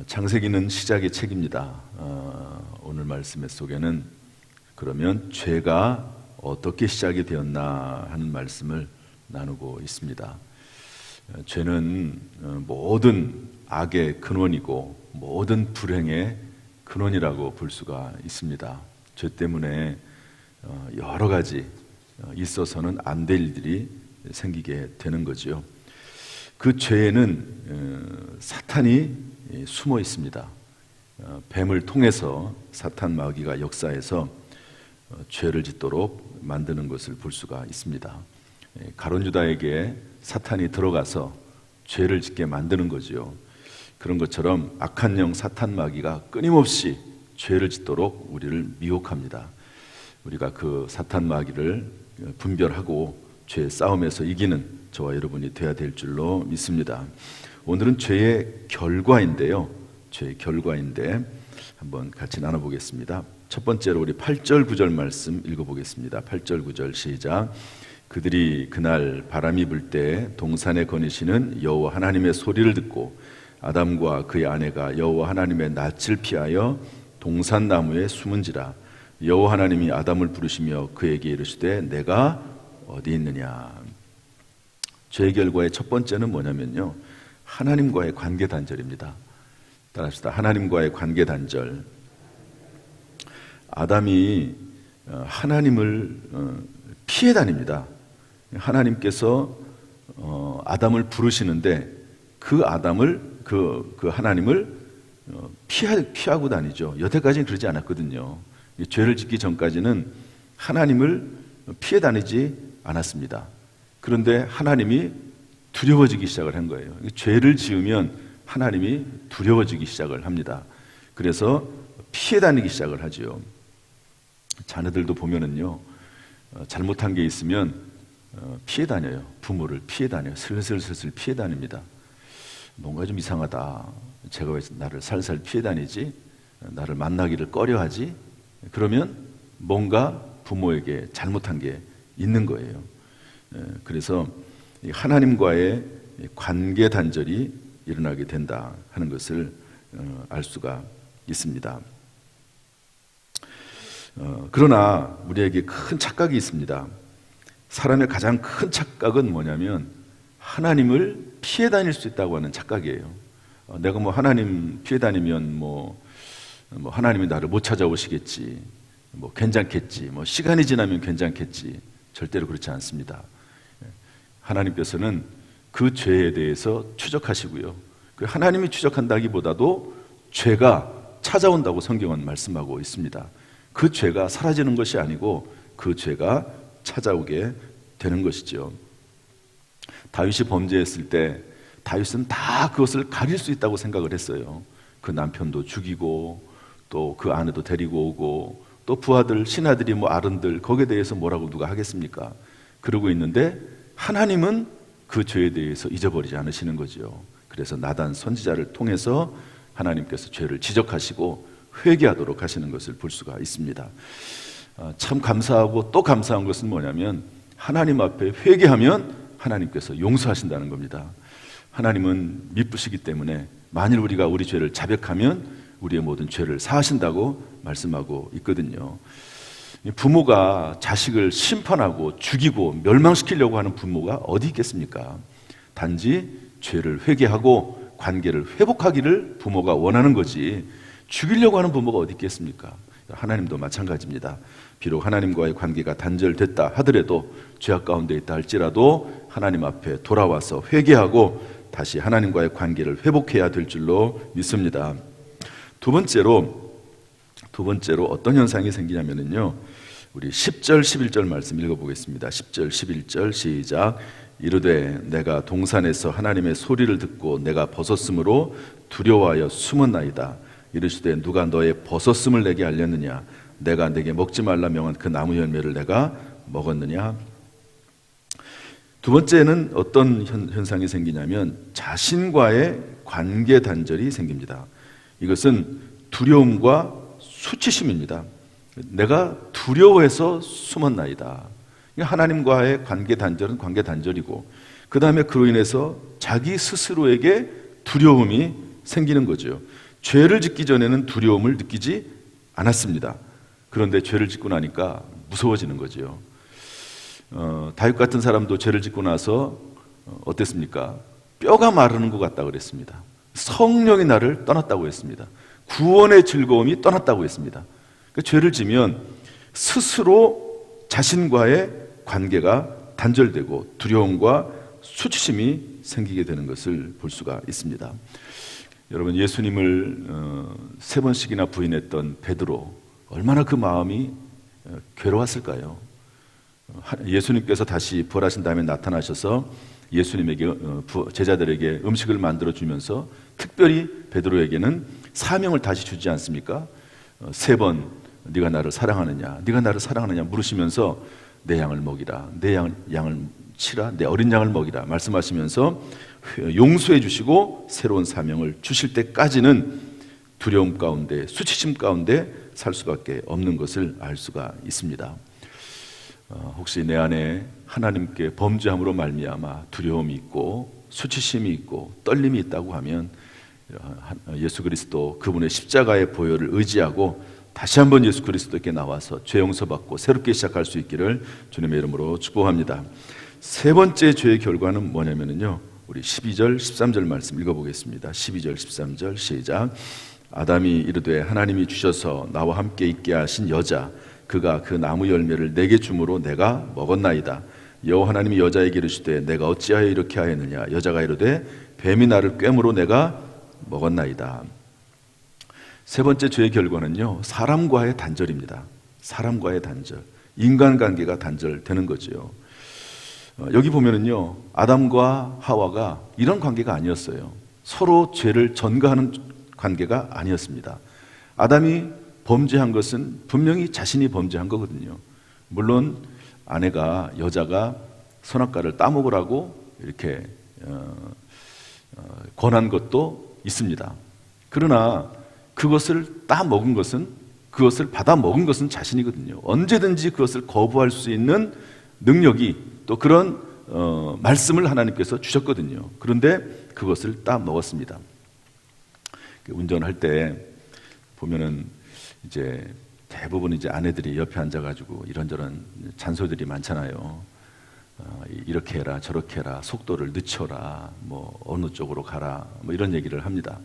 창세기는 시작의 책입니다. 오늘 말씀 속에는 그러면 죄가 어떻게 시작이 되었나 하는 말씀을 나누고 있습니다. 죄는 모든 악의 근원이고 모든 불행의 근원이라고 볼 수가 있습니다. 죄 때문에 여러 가지 있어서는 안 될 일들이 생기게 되는 거죠. 그 죄에는 사탄이 숨어 있습니다. 뱀을 통해서 사탄 마귀가 역사해서 죄를 짓도록 만드는 것을 볼 수가 있습니다. 가룟 유다에게 사탄이 들어가서 죄를 짓게 만드는 거지요. 그런 것처럼 악한 영 사탄 마귀가 끊임없이 죄를 짓도록 우리를 미혹합니다. 우리가 그 사탄 마귀를 분별하고 죄의 싸움에서 이기는 저와 여러분이 되어야 될 줄로 믿습니다. 오늘은 죄의 결과인데요. 죄의 결과인데 한번 같이 나눠보겠습니다. 첫 번째로 우리 8절 9절 말씀 읽어보겠습니다. 8절 9절 시작. 그들이 그날 바람이 불 때 동산에 거니시는 여호와 하나님의 소리를 듣고 아담과 그의 아내가 여호와 하나님의 낯을 피하여 동산나무에 숨은지라. 여호와 하나님이 아담을 부르시며 그에게 이르시되 내가 어디 있느냐. 죄의 결과의 첫 번째는 뭐냐면요, 하나님과의 관계 단절입니다. 따라합시다. 하나님과의 관계 단절. 아담이 하나님을 피해 다닙니다. 하나님께서 아담을 부르시는데 그 아담을 그 하나님을 피하고 다니죠. 여태까지는 그러지 않았거든요. 죄를 짓기 전까지는 하나님을 피해 다니지 않았습니다. 그런데 하나님이 두려워지기 시작을 한 거예요. 죄를 지으면 하나님이 두려워지기 시작을 합니다. 그래서 피해 다니기 시작을 하죠. 자녀들도 보면은요, 잘못한 게 있으면 피해 다녀요. 부모를 피해 다녀요. 슬슬 피해 다닙니다. 뭔가 좀 이상하다. 제가 왜 나를 살살 피해 다니지? 나를 만나기를 꺼려하지? 그러면 뭔가 부모에게 잘못한 게 있는 거예요. 그래서 하나님과의 관계 단절이 일어나게 된다 하는 것을 알 수가 있습니다. 그러나 우리에게 큰 착각이 있습니다. 사람의 가장 큰 착각은 뭐냐면 하나님을 피해 다닐 수 있다고 하는 착각이에요. 내가 하나님 피해 다니면 하나님이 나를 못 찾아오시겠지, 괜찮겠지, 시간이 지나면 괜찮겠지. 절대로 그렇지 않습니다. 하나님께서는 그 죄에 대해서 추적하시고요, 하나님이 추적한다기보다도 죄가 찾아온다고 성경은 말씀하고 있습니다. 그 죄가 사라지는 것이 아니고 그 죄가 찾아오게 되는 것이죠. 다윗이 범죄했을 때 다윗은 다 그것을 가릴 수 있다고 생각을 했어요. 그 남편도 죽이고 또 그 아내도 데리고 오고 또 부하들, 신하들이 아른들 거기에 대해서 뭐라고 누가 하겠습니까? 그러고 있는데 하나님은 그 죄에 대해서 잊어버리지 않으시는 거죠. 그래서 나단 선지자를 통해서 하나님께서 죄를 지적하시고 회개하도록 하시는 것을 볼 수가 있습니다. 참 감사하고 또 감사한 것은 뭐냐면 하나님 앞에 회개하면 하나님께서 용서하신다는 겁니다. 하나님은 미쁘시기 때문에 만일 우리가 우리 죄를 자백하면 우리의 모든 죄를 사하신다고 말씀하고 있거든요. 부모가 자식을 심판하고 죽이고 멸망시키려고 하는 부모가 어디 있겠습니까? 단지 죄를 회개하고 관계를 회복하기를 부모가 원하는 거지 죽이려고 하는 부모가 어디 있겠습니까? 하나님도 마찬가지입니다. 비록 하나님과의 관계가 단절됐다 하더라도 죄악 가운데 있다 할지라도 하나님 앞에 돌아와서 회개하고 다시 하나님과의 관계를 회복해야 될 줄로 믿습니다. 두 번째로 어떤 현상이 생기냐면요, 우리 10절 11절 말씀 읽어보겠습니다. 10절 11절 시작. 이르되 내가 동산에서 하나님의 소리를 듣고 내가 벗었으므로 두려워하여 숨었나이다. 이르시되 누가 너의 벗었음을 내게 알렸느냐? 내가 내게 먹지 말라 명한 그 나무 열매를 내가 먹었느냐? 두 번째는 어떤 현상이 생기냐면 자신과의 관계 단절이 생깁니다. 이것은 두려움과 수치심입니다. 내가 두려워해서 숨었나이다. 하나님과의 관계 단절은 관계 단절이고, 그 다음에 그로 인해서 자기 스스로에게 두려움이 생기는 거죠. 죄를 짓기 전에는 두려움을 느끼지 않았습니다. 그런데 죄를 짓고 나니까 무서워지는 거죠. 다윗 같은 사람도 죄를 짓고 나서 어땠습니까? 뼈가 마르는 것 같다고 그랬습니다. 성령이 나를 떠났다고 했습니다. 구원의 즐거움이 떠났다고 했습니다. 그러니까 죄를 지면 스스로 자신과의 관계가 단절되고 두려움과 수치심이 생기게 되는 것을 볼 수가 있습니다. 여러분, 예수님을 3번씩이나 부인했던 베드로, 얼마나 그 마음이 괴로웠을까요? 예수님께서 다시 부활하신 다음에 나타나셔서 예수님에게 제자들에게 음식을 만들어 주면서 특별히 베드로에게는 사명을 다시 주지 않습니까? 3번 네가 나를 사랑하느냐, 네가 나를 사랑하느냐 물으시면서 내 양을 먹이라, 내 양을 치라, 내 어린 양을 먹이라 말씀하시면서 용서해 주시고 새로운 사명을 주실 때까지는 두려움 가운데, 수치심 가운데 살 수밖에 없는 것을 알 수가 있습니다. 혹시 내 안에 하나님께 범죄함으로 말미암아 두려움이 있고 수치심이 있고 떨림이 있다고 하면 예수 그리스도 그분의 십자가의 보혈을 의지하고 다시 한번 예수 그리스도께 나와서 죄 용서받고 새롭게 시작할 수 있기를 주님의 이름으로 축복합니다. 3번째 죄의 결과는 뭐냐면요, 우리 12절 13절 말씀 읽어보겠습니다. 12절 13절 시작. 아담이 이르되 하나님이 주셔서 나와 함께 있게 하신 여자, 그가 그 나무 열매를 내게 주므로 내가 먹었나이다. 여호와 하나님이 여자에게 이르시되 내가 어찌하여 이렇게 하였느냐. 여자가 이르되 뱀이 나를 꿰므로 내가 먹었나이다. 3번째 죄의 결과는요, 사람과의 단절입니다. 사람과의 단절, 인간관계가 단절되는 거죠. 여기 보면은요, 아담과 하와가 이런 관계가 아니었어요. 서로 죄를 전가하는 관계가 아니었습니다. 아담이 범죄한 것은 분명히 자신이 범죄한 거거든요. 물론 아내가, 여자가 선악과를 따먹으라고 이렇게 권한 것도 있습니다. 그러나 그것을 따먹은 것은, 그것을 받아 먹은 것은 자신이거든요. 언제든지 그것을 거부할 수 있는 능력이, 또 그런 말씀을 하나님께서 주셨거든요. 그런데 그것을 따먹었습니다. 운전할 때 보면은 이제 대부분 이제 아내들이 옆에 앉아가지고 이런저런 잔소리들이 많잖아요. 이렇게 해라, 저렇게 해라, 속도를 늦춰라, 뭐 어느 쪽으로 가라, 뭐 이런 얘기를 합니다.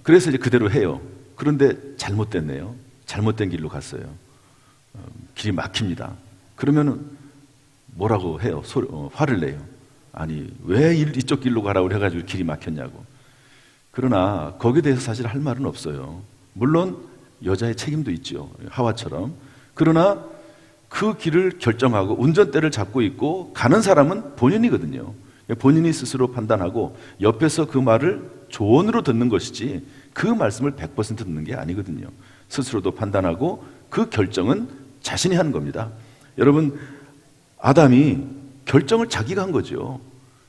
그래서 이제 그대로 해요. 그런데 잘못됐네요. 잘못된 길로 갔어요. 길이 막힙니다. 그러면은 뭐라고 해요? 화를 내요. 아니, 왜 이쪽 길로 가라고 해가지고 길이 막혔냐고. 그러나 거기에 대해서 사실 할 말은 없어요. 물론 여자의 책임도 있죠, 하와처럼. 그러나 그 길을 결정하고 운전대를 잡고 있고 가는 사람은 본인이거든요. 본인이 스스로 판단하고 옆에서 그 말을 조언으로 듣는 것이지 그 말씀을 100% 듣는 게 아니거든요. 스스로도 판단하고 그 결정은 자신이 하는 겁니다. 여러분, 아담이 결정을 자기가 한 거죠.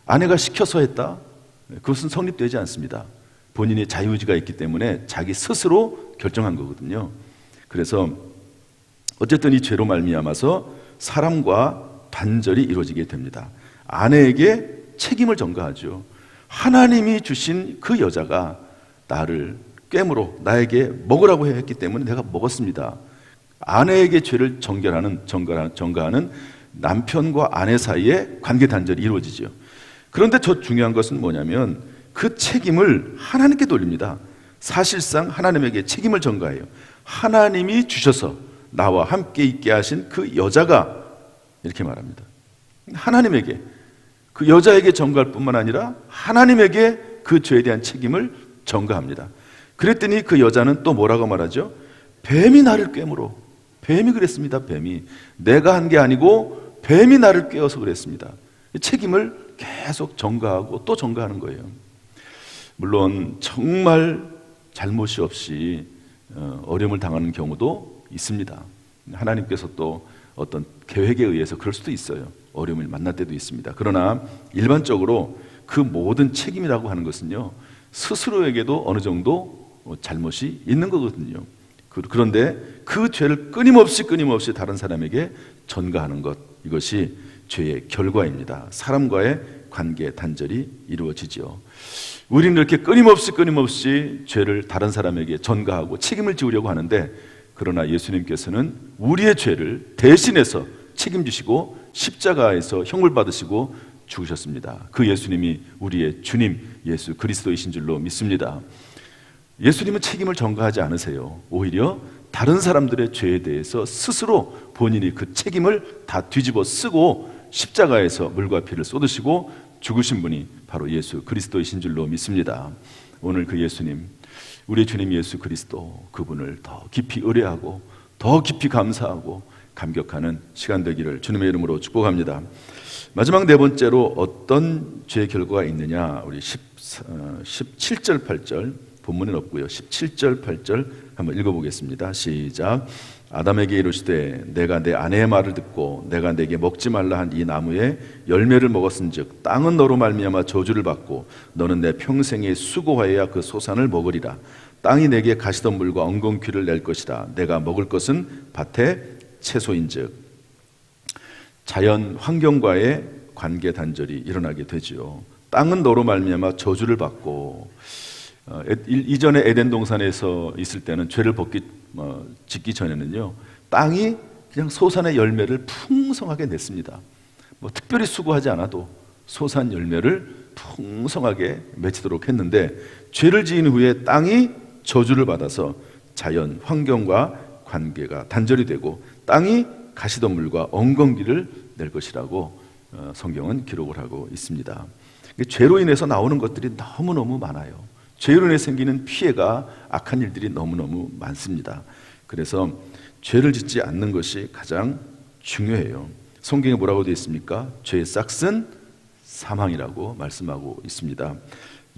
아내가 시켜서 했다? 그것은 성립되지 않습니다. 본인의 자유의지가 있기 때문에 자기 스스로 결정한 거거든요. 그래서 어쨌든 이 죄로 말미암아서 사람과 단절이 이루어지게 됩니다. 아내에게 책임을 전가하죠. 하나님이 주신 그 여자가 나를 꿰므로 나에게 먹으라고 했기 때문에 내가 먹었습니다. 아내에게 죄를 전가하는 남편과 아내 사이에 관계 단절이 이루어지죠. 그런데 더 중요한 것은 뭐냐면 그 책임을 하나님께 돌립니다. 사실상 하나님에게 책임을 전가해요. 하나님이 주셔서 나와 함께 있게 하신 그 여자가, 이렇게 말합니다. 하나님에게, 그 여자에게 전가할 뿐만 아니라 하나님에게 그 죄에 대한 책임을 전가합니다. 그랬더니 그 여자는 또 뭐라고 말하죠? 뱀이 나를 꿰므로. 뱀이 그랬습니다. 뱀이. 내가 한 게 아니고 뱀이 나를 꿰어서 그랬습니다. 책임을 계속 전가하고 또 전가하는 거예요. 물론 정말 잘못이 없이 어려움을 당하는 경우도 있습니다. 하나님께서 또 어떤 계획에 의해서 그럴 수도 있어요. 어려움을 만날 때도 있습니다. 그러나 일반적으로 그 모든 책임이라고 하는 것은요, 스스로에게도 어느 정도 잘못이 있는 거거든요. 그런데 그 죄를 끊임없이 다른 사람에게 전가하는 것, 이것이 죄의 결과입니다. 사람과의 관계 단절이 이루어지죠. 우리는 이렇게 끊임없이 죄를 다른 사람에게 전가하고 책임을 지우려고 하는데, 그러나 예수님께서는 우리의 죄를 대신해서 책임지시고 십자가에서 형을 받으시고 죽으셨습니다. 그 예수님이 우리의 주님 예수 그리스도이신 줄로 믿습니다. 예수님은 책임을 전가하지 않으세요. 오히려 다른 사람들의 죄에 대해서 스스로 본인이 그 책임을 다 뒤집어 쓰고 십자가에서 물과 피를 쏟으시고 죽으신 분이 바로 예수 그리스도이신 줄로 믿습니다. 오늘 그 예수님, 우리 주님 예수 그리스도, 그분을 더 깊이 의뢰하고 더 깊이 감사하고 감격하는 시간 되기를 주님의 이름으로 축복합니다. 마지막 네 번째로 어떤 죄의 결과가 있느냐, 우리 17절 8절 본문은 없고요. 17절 8절 한번 읽어보겠습니다. 시작. 아담에게 이르시되 내가 내 아내의 말을 듣고 내가 내게 먹지 말라 한 이 나무의 열매를 먹었은즉 땅은 너로 말미암아 저주를 받고 너는 내 평생에 수고하여야 그 소산을 먹으리라. 땅이 내게 가시덤불과 엉겅퀴를 낼 것이라. 내가 먹을 것은 밭의 채소인즉. 자연 환경과의 관계 단절이 일어나게 되지요. 땅은 너로 말미암아 저주를 받고, 이전에 에덴 동산에서 있을 때는 죄를 짓기 전에는요, 땅이 그냥 소산의 열매를 풍성하게 냈습니다. 특별히 수고하지 않아도 소산 열매를 풍성하게 맺히도록 했는데, 죄를 지은 후에 땅이 저주를 받아서 자연 환경과 관계가 단절이 되고 땅이 가시덤불과 엉겅퀴를 낼 것이라고 성경은 기록을 하고 있습니다. 죄로 인해서 나오는 것들이 너무너무 많아요. 죄로 인해 생기는 피해가, 악한 일들이 너무너무 많습니다. 그래서 죄를 짓지 않는 것이 가장 중요해요. 성경에 뭐라고 되어 있습니까? 죄의 싹은 사망이라고 말씀하고 있습니다.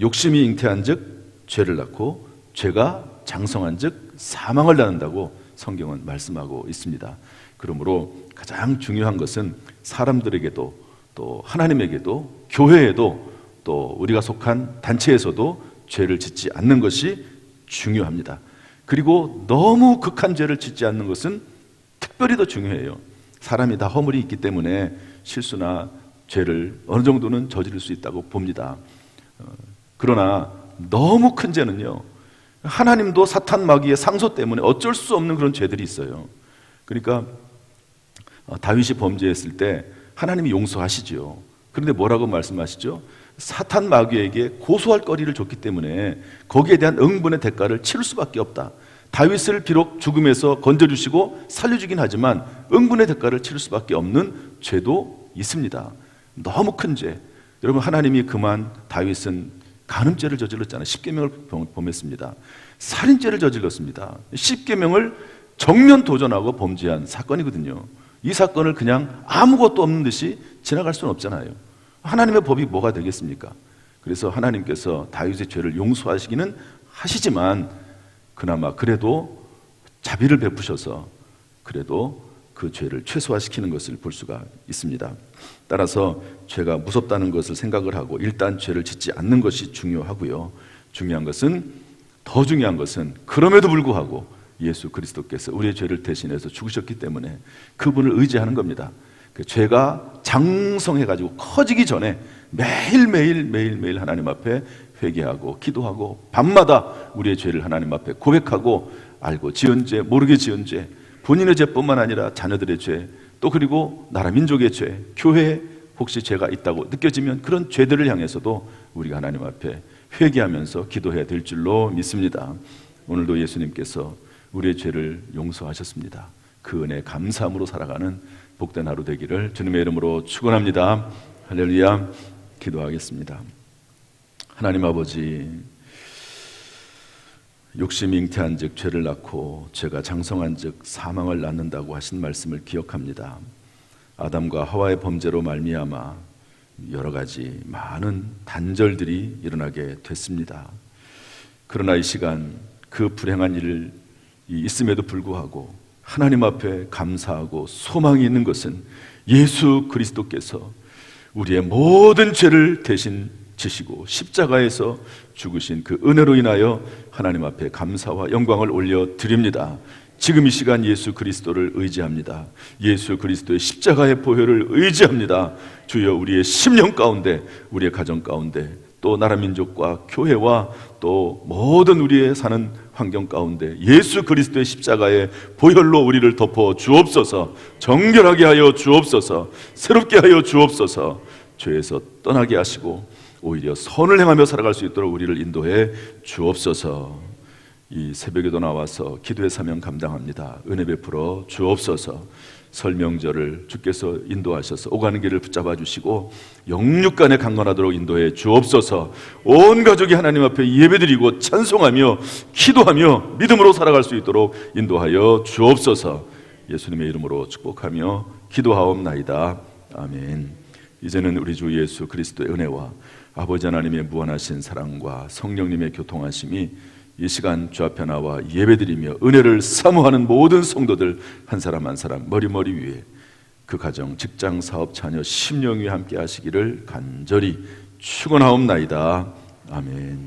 욕심이 잉태한 즉 죄를 낳고 죄가 장성한 즉 사망을 낳는다고 성경은 말씀하고 있습니다. 그러므로 가장 중요한 것은 사람들에게도, 또 하나님에게도, 교회에도, 또 우리가 속한 단체에서도 죄를 짓지 않는 것이 중요합니다. 그리고 너무 극한 죄를 짓지 않는 것은 특별히 더 중요해요. 사람이 다 허물이 있기 때문에 실수나 죄를 어느 정도는 저지를 수 있다고 봅니다. 그러나 너무 큰 죄는요, 하나님도 사탄 마귀의 상소 때문에 어쩔 수 없는 그런 죄들이 있어요. 그러니까 다윗이 범죄했을 때 하나님이 용서하시죠. 그런데 뭐라고 말씀하시죠? 사탄 마귀에게 고소할 거리를 줬기 때문에 거기에 대한 응분의 대가를 치를 수밖에 없다. 다윗을 비록 죽음에서 건져주시고 살려주긴 하지만 응분의 대가를 치를 수밖에 없는 죄도 있습니다. 너무 큰 죄. 여러분, 하나님이 그만 다윗은 간음죄를 저질렀잖아요. 십계명을 범했습니다. 살인죄를 저질렀습니다. 십계명을 정면 도전하고 범죄한 사건이거든요. 이 사건을 그냥 아무것도 없는 듯이 지나갈 수는 없잖아요. 하나님의 법이 뭐가 되겠습니까? 그래서 하나님께서 다윗의 죄를 용서하시기는 하시지만 그나마 그래도 자비를 베푸셔서 그래도 그 죄를 최소화시키는 것을 볼 수가 있습니다. 따라서 죄가 무섭다는 것을 생각을 하고 일단 죄를 짓지 않는 것이 중요하고요. 더 중요한 것은 그럼에도 불구하고 예수 그리스도께서 우리의 죄를 대신해서 죽으셨기 때문에 그분을 의지하는 겁니다. 그 죄가 장성해가지고 커지기 전에 매일매일 하나님 앞에 회개하고 기도하고 밤마다 우리의 죄를 하나님 앞에 고백하고 알고 지은 죄, 모르게 지은 죄, 본인의 죄뿐만 아니라 자녀들의 죄, 또 그리고 나라 민족의 죄, 교회에 혹시 죄가 있다고 느껴지면 그런 죄들을 향해서도 우리가 하나님 앞에 회개하면서 기도해야 될 줄로 믿습니다. 오늘도 예수님께서 우리의 죄를 용서하셨습니다. 그 은혜 감사함으로 살아가는 복된 하루 되기를 주님의 이름으로 축원합니다. 할렐루야. 기도하겠습니다. 하나님 아버지, 욕심이 잉태한 즉 죄를 낳고 죄가 장성한 즉 사망을 낳는다고 하신 말씀을 기억합니다. 아담과 하와의 범죄로 말미암아 여러 가지 많은 단절들이 일어나게 됐습니다. 그러나 이 시간 그 불행한 일이 있음에도 불구하고 하나님 앞에 감사하고 소망이 있는 것은 예수 그리스도께서 우리의 모든 죄를 대신 지시고 십자가에서 죽으신 그 은혜로 인하여 하나님 앞에 감사와 영광을 올려드립니다. 지금 이 시간 예수 그리스도를 의지합니다. 예수 그리스도의 십자가의 보혈을 의지합니다. 주여, 우리의 심령 가운데, 우리의 가정 가운데, 또 나라 민족과 교회와 또 모든 우리의 사는 환경 가운데 예수 그리스도의 십자가의 보혈로 우리를 덮어 주옵소서. 정결하게 하여 주옵소서. 새롭게 하여 주옵소서. 죄에서 떠나게 하시고 오히려 선을 행하며 살아갈 수 있도록 우리를 인도해 주옵소서. 이 새벽에도 나와서 기도의 사명 감당합니다. 은혜 베풀어 주옵소서. 설 명절을 주께서 인도하셔서 오가는 길을 붙잡아 주시고 영육간에 강건하도록 인도해 주옵소서. 온 가족이 하나님 앞에 예배드리고 찬송하며 기도하며 믿음으로 살아갈 수 있도록 인도하여 주옵소서. 예수님의 이름으로 축복하며 기도하옵나이다. 아멘. 이제는 우리 주 예수 그리스도의 은혜와 아버지 하나님의 무한하신 사랑과 성령님의 교통하심이 이 시간 주 앞에 나와 예배드리며 은혜를 사모하는 모든 성도들 한 사람 한 사람 머리 위에, 그 가정, 직장, 사업, 자녀, 심령 위에 함께 하시기를 간절히 축원하옵나이다. 아멘.